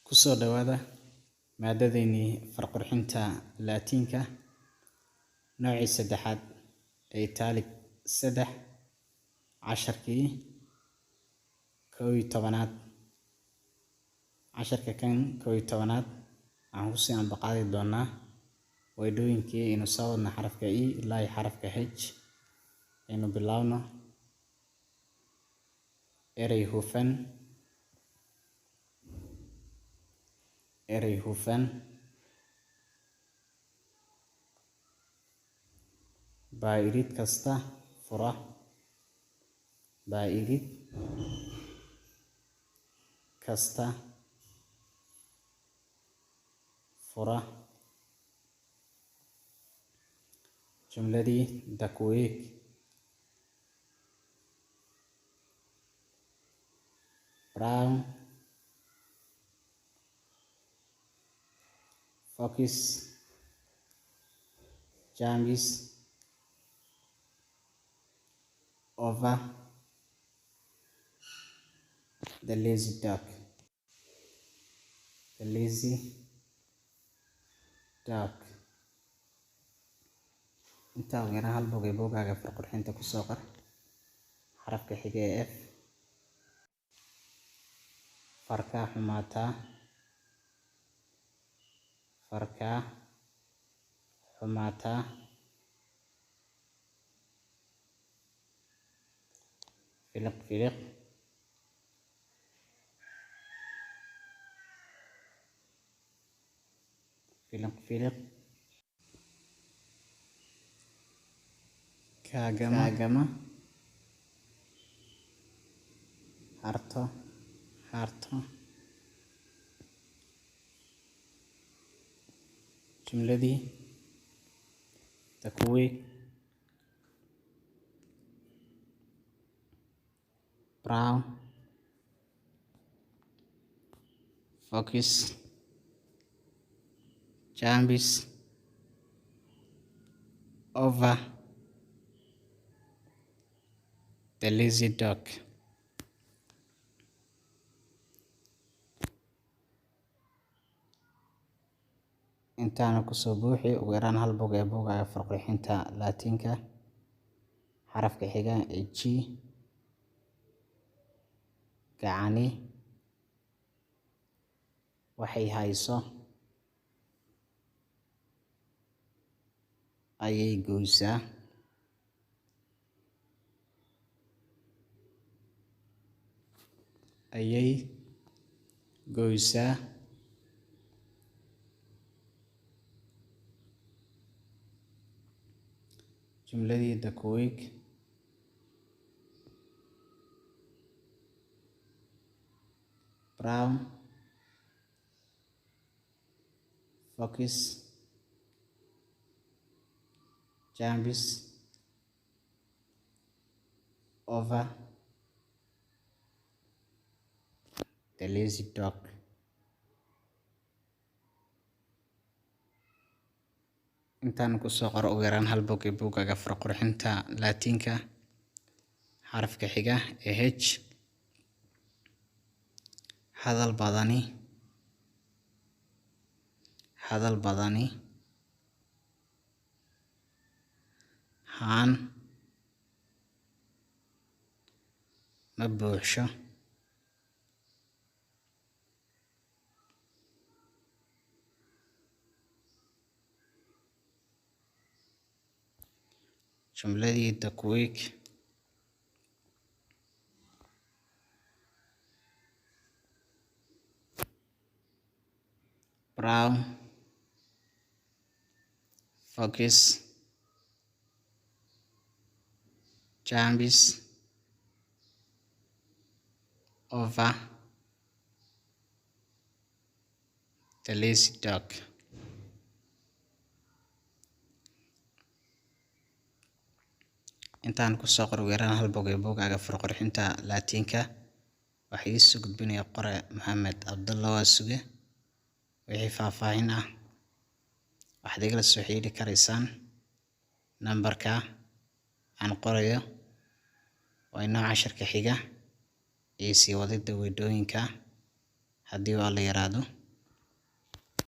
Kusoo dhawaada maadadeennii farqurxinta Laatiinka noocii saddexaad ee Italic 3 casharkii 11aad. Casharka kan 11aad waxaan ku sii anbaqaadi doonaa weydooyinkii inuu soo wadna xarafka E ilaa xarafka H inuu bilaawno erey hufan baa irid kasta fura jumladii dakuweek brown focus jumps over the lazy dog. Intaa ugu yaraan hal bog ee bogaaga farqurxinta ku soo qor xarafka xiga ee F. Farkaa xumaataa filiq kaagama harto jumladii dakuweek brown focus jumps over the lazy dog. Intaana kusoo buuxi ugu yaraan hal bog ee bogaaga farqurxinta Laatiinka xarafka xiga ee G. Gacani waxay hayso ayay goysaa jumladii dakuweek brown focus jumps over the lazy dog. Intaan kusoo qor ugu yaraan hal bog ee bogaaga farqurxinta Laatiinka xarafka xiga ee H. Hadal badani haan ma buuxsho jumladii dakuweek brown focus jumps over the lazy dog. Intaan kusoo qor ugu yaraan hal bog ee bogaaga farqurxinta Laatiinka waxay ii soo gudbinaya qore Maxamed Cabdulla waa suge. Wixii faahfaahin ah waxaad igala soo xiriiri karaysaan nambarka aan qorayo. Waa inoo casharka xiga iyo sii wadida weydooyinka haddii waa la yiraahdo.